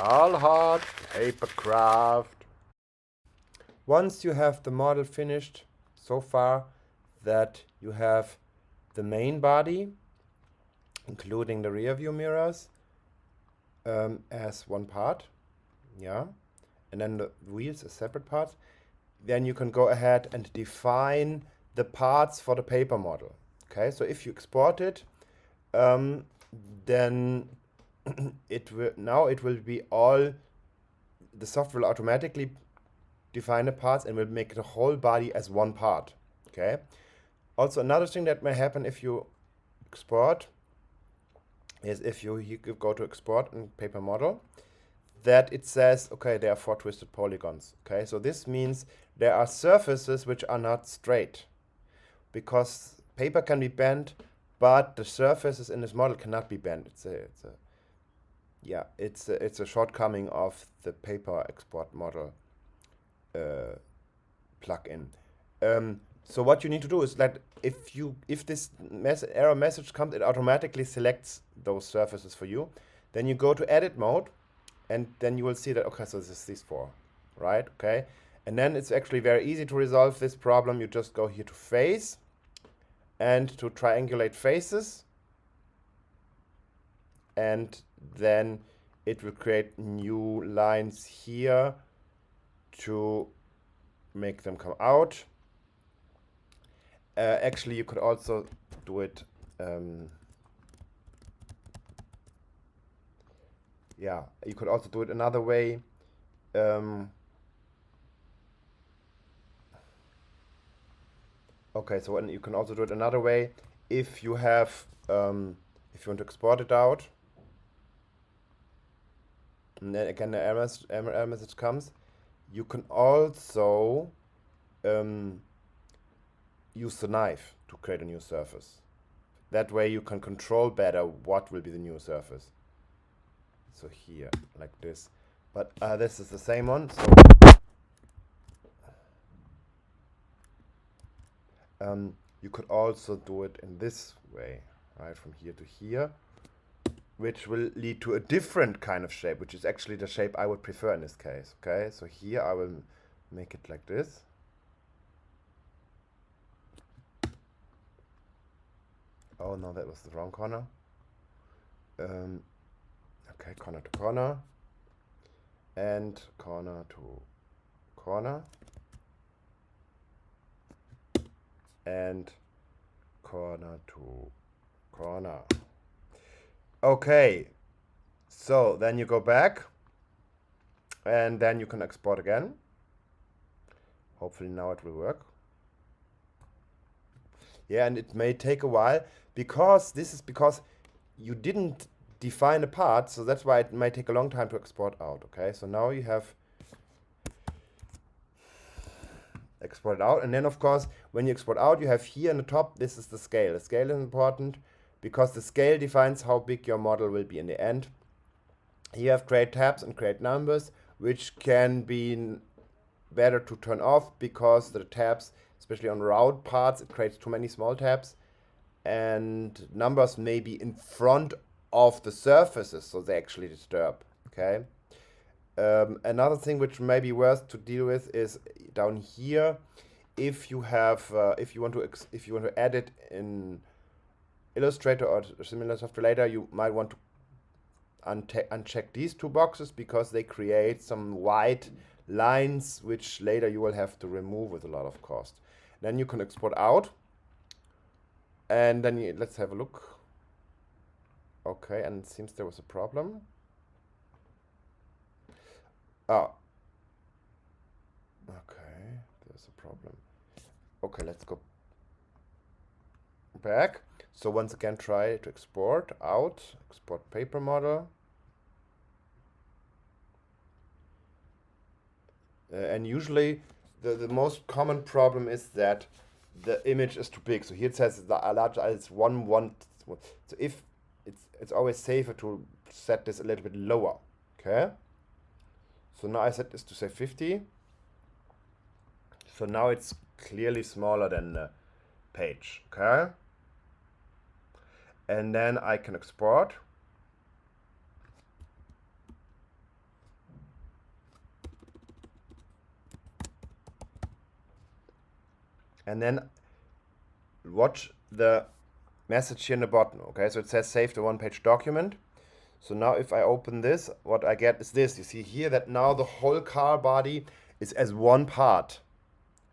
all hot paper craft. Once you have the model finished so far that you have the main body, including the rear view mirrors, as one part, yeah, and then the wheels as separate parts, then you can go ahead and define the parts for the paper model. Okay, so if you export it, then it will be all, the software will automatically define the parts and will make the whole body as one part. Okay. Also, another thing that may happen if you export is if you go to export in paper model, that it says, okay, there are 4 twisted polygons. Okay, so this means there are surfaces which are not straight, because paper can be bent, but the surfaces in this model cannot be bent. It's a shortcoming of the paper export model plugin. So what you need to do is that if this error message comes, it automatically selects those surfaces for you. Then you go to edit mode, and then you will see that, okay, so this is these 4, right? Okay, and then it's actually very easy to resolve this problem. You just go here to face and to triangulate faces, and then it will create new lines here to make them come out. Actually, you could also do it, you could also do it another way. Okay, so you can also do it another way. If you have, if you want to export it out, and then again the error message comes, you can also use the knife to create a new surface. That way you can control better what will be the new surface. So here, like this. But this is the same one. So you could also do it in this way, right, from here to here, which will lead to a different kind of shape, which is actually the shape I would prefer in this case. Okay, so here I will make it like this. Oh no, that was the wrong corner. Okay, corner to corner, and corner to corner, and corner to corner. Okay, so then you go back, and then you can export again. Hopefully now it will work. Yeah, and it may take a while, because you didn't define a part, so that's why it might take a long time to export out. Okay, so now you have exported out, and then of course when you export out, you have here in the top, this is the scale. The scale is important because the scale defines how big your model will be in the end. You have create tabs and create numbers, which can be better to turn off, because the tabs, especially on round parts, it creates too many small tabs, and numbers may be in front of the surfaces, so they actually disturb. Okay. Another thing which may be worth to deal with is down here. If you have, if you want to edit in Illustrator or similar software later, you might want to uncheck these 2 boxes, because they create some white lines which later you will have to remove with a lot of cost. Then you can export out, and then let's have a look. Okay, and it seems there was a problem. Oh, okay, there's a problem. Okay, let's go back. So once again, try to export out, export paper model. And usually the most common problem is that the image is too big. So here it says the large is 1. So if it's always safer to set this a little bit lower. Okay. So now I set this to say 50. So now it's clearly smaller than the page. Okay. And then I can export. And then watch the message here in the bottom. Okay, so it says save the one-page document. So now if I open this, what I get is this. You see here that now the whole car body is as one part.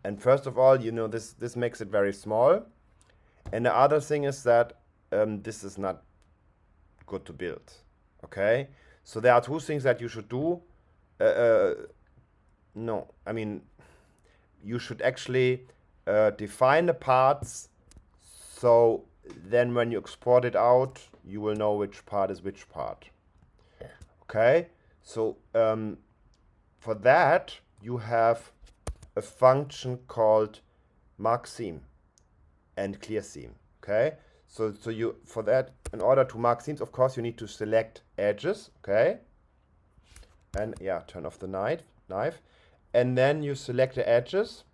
And first of all, you know, this makes it very small. And the other thing is that this is not good to build. Okay, so there are two things that you should do. No, I mean, you should actually define the parts, so then when you export it out, you will know which part is which part. Okay, so for that you have a function called mark seam and clear seam. Okay, so you, for that, in order to mark seams, of course you need to select edges. Okay, and yeah, turn off the knife, and then you select the edges,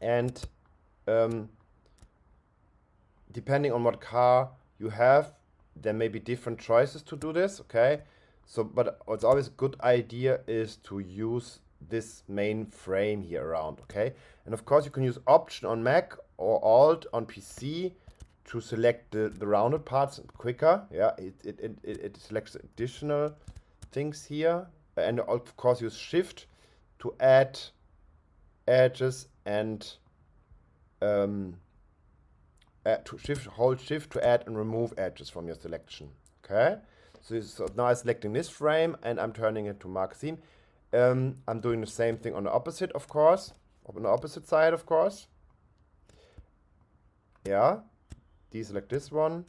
and depending on what car you have, there may be different choices to do this. Okay, so but what's always a good idea is to use this main frame here around. Okay, and of course you can use Option on Mac or Alt on PC to select the rounded parts quicker. Yeah, it selects additional things here, and of course use Shift to add edges and hold shift to add and remove edges from your selection. Okay, so now I'm selecting this frame and I'm turning it to mark seam. I'm doing the same thing on the opposite, of course, on the opposite side, of course. Yeah, deselect this one,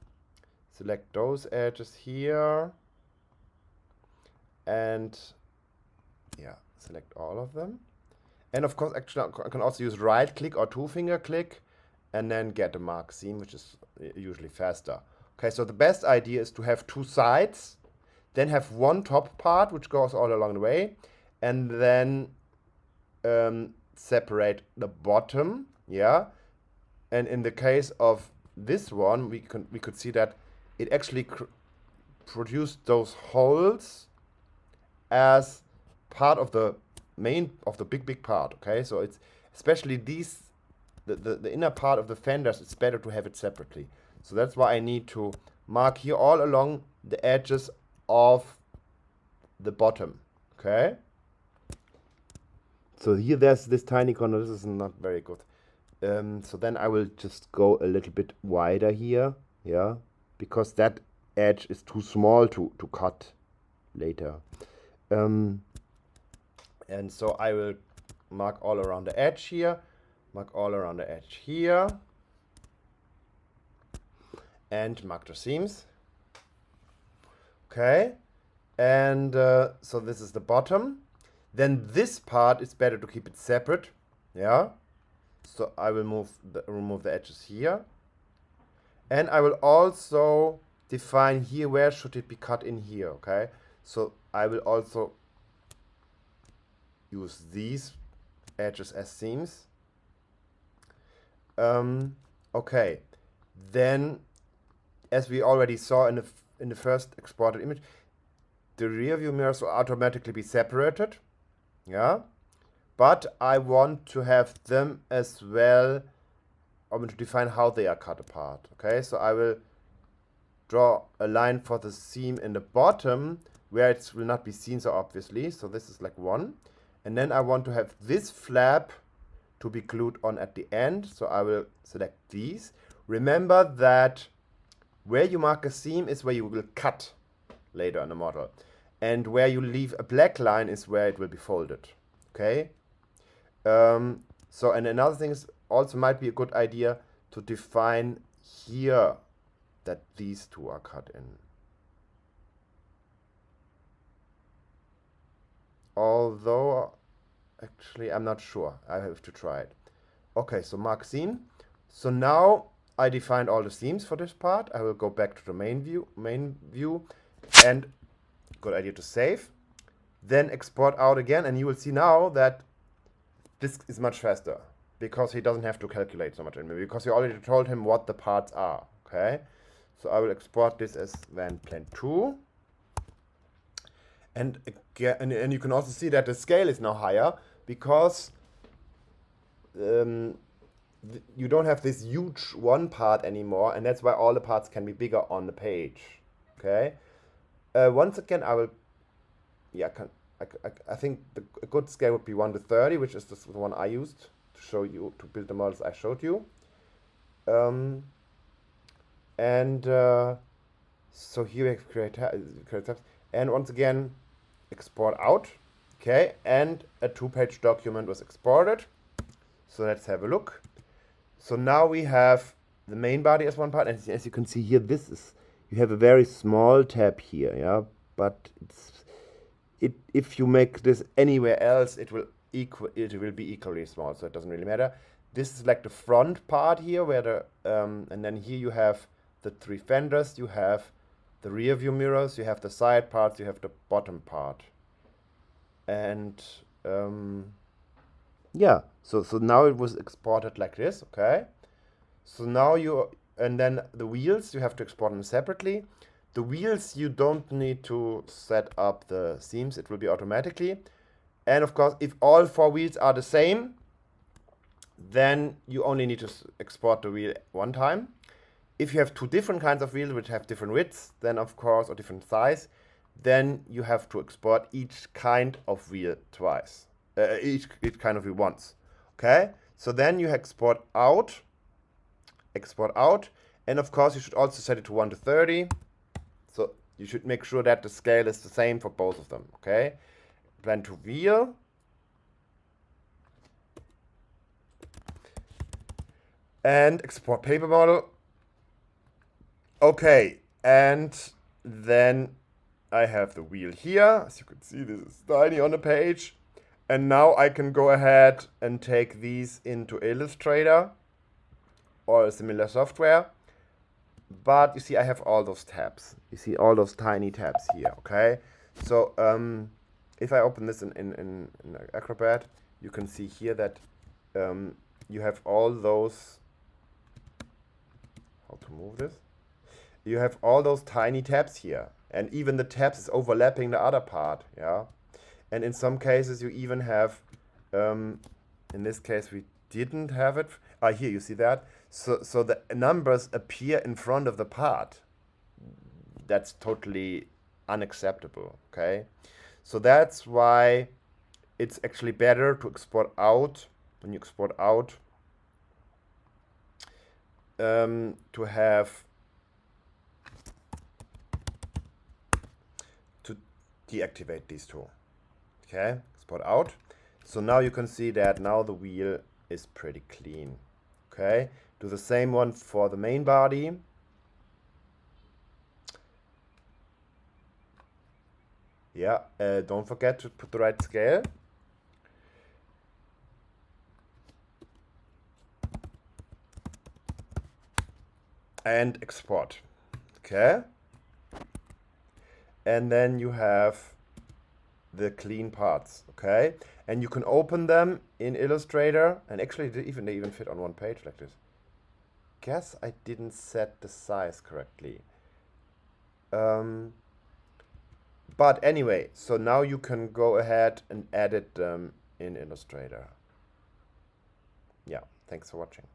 select those edges here, and yeah, select all of them. And of course, actually, I can also use right click or two-finger click and then get a mark seam, which is usually faster. Okay, so the best idea is to have two sides, then have one top part which goes all along the way, and then separate the bottom. Yeah, and in the case of this one, we could see that it actually produced those holes as part of the big part. Okay, so it's especially these, the inner part of the fenders, it's better to have it separately. So that's why I need to mark here all along the edges of the bottom. Okay, so here there's this tiny corner. This is not very good. So then I will just go a little bit wider here. Yeah, because that edge is too small to cut later. And so I will mark all around the edge here, mark all around the edge here, and mark the seams. Okay, and so this is the bottom. Then this part is better to keep it separate. Yeah, so I will remove the edges here, and I will also define here where should it be cut in here. Okay, so I will also use these edges as seams. Okay, then as we already saw in the first exported image, the rear view mirrors will automatically be separated. Yeah, but I want to have them as well. I want to define how they are cut apart. Okay, so I will draw a line for the seam in the bottom where it will not be seen so obviously. So this is like one. And then I want to have this flap to be glued on at the end. So I will select these. Remember that where you mark a seam is where you will cut later in the model. And where you leave a black line is where it will be folded. Okay? So, and another thing is also might be a good idea to define here that these two are cut in. Although, actually, I'm not sure. I have to try it. Okay, so mark seam. So now I defined all the seams for this part. I will go back to the main view, and good idea to save. Then export out again, and you will see now that this is much faster because he doesn't have to calculate so much anymore because you already told him what the parts are. Okay, so I will export this as van plane 2. And again, and you can also see that the scale is now higher because you don't have this huge one part anymore, and that's why all the parts can be bigger on the page. Okay. Once again, I will. Yeah, I think a good scale would be 1 to 30, which is the one I used to show you to build the models I showed you. Um, and so here we have create tabs, and once again, export out. Okay, and a 2-page document was exported. So let's have a look. So now we have the main body as one part, and as you can see here, you have a very small tab here, yeah. But if you make this anywhere else, it will be equally small, so it doesn't really matter. This is like the front part here, where the and then here you have the 3 fenders, you have the rear view mirrors, you have the side parts, you have the bottom part, and yeah. So now it was exported like this, okay. So now and then the wheels, you have to export them separately. The wheels, you don't need to set up the seams, it will be automatically. And of course, if all 4 wheels are the same, then you only need to export the wheel one time. If you have 2 different kinds of wheels which have different widths, then of course, or different size, then you have to export each kind of wheel twice. Each kind of wheel once. Okay? So then you export out, and of course you should also set it to 1 to 30. So you should make sure that the scale is the same for both of them. Okay? Blend to wheel. And export paper model. Okay, and then I have the wheel here. As you can see, this is tiny on the page. And now I can go ahead and take these into Illustrator or a similar software. But you see, I have all those tabs. You see all those tiny tabs here, okay? So if I open this in Acrobat, you can see here that you have all those. How to move this? You have all those tiny tabs here, and even the tabs is overlapping the other part, yeah. And in some cases, you even have, in this case, we didn't have it. Here you see that. So the numbers appear in front of the part. That's totally unacceptable. Okay, so that's why it's actually better to export out. When you export out, to have to deactivate these 2. Okay, export out. So now you can see that now the wheel is pretty clean. Okay, do the same one for the main body. Yeah, don't forget to put the right scale. And export. Okay, and then you have the clean parts. Okay, and you can open them in Illustrator, and actually they even fit on one page like this. Guess I didn't set the size correctly. But anyway, so now you can go ahead and edit them in Illustrator. Yeah, thanks for watching.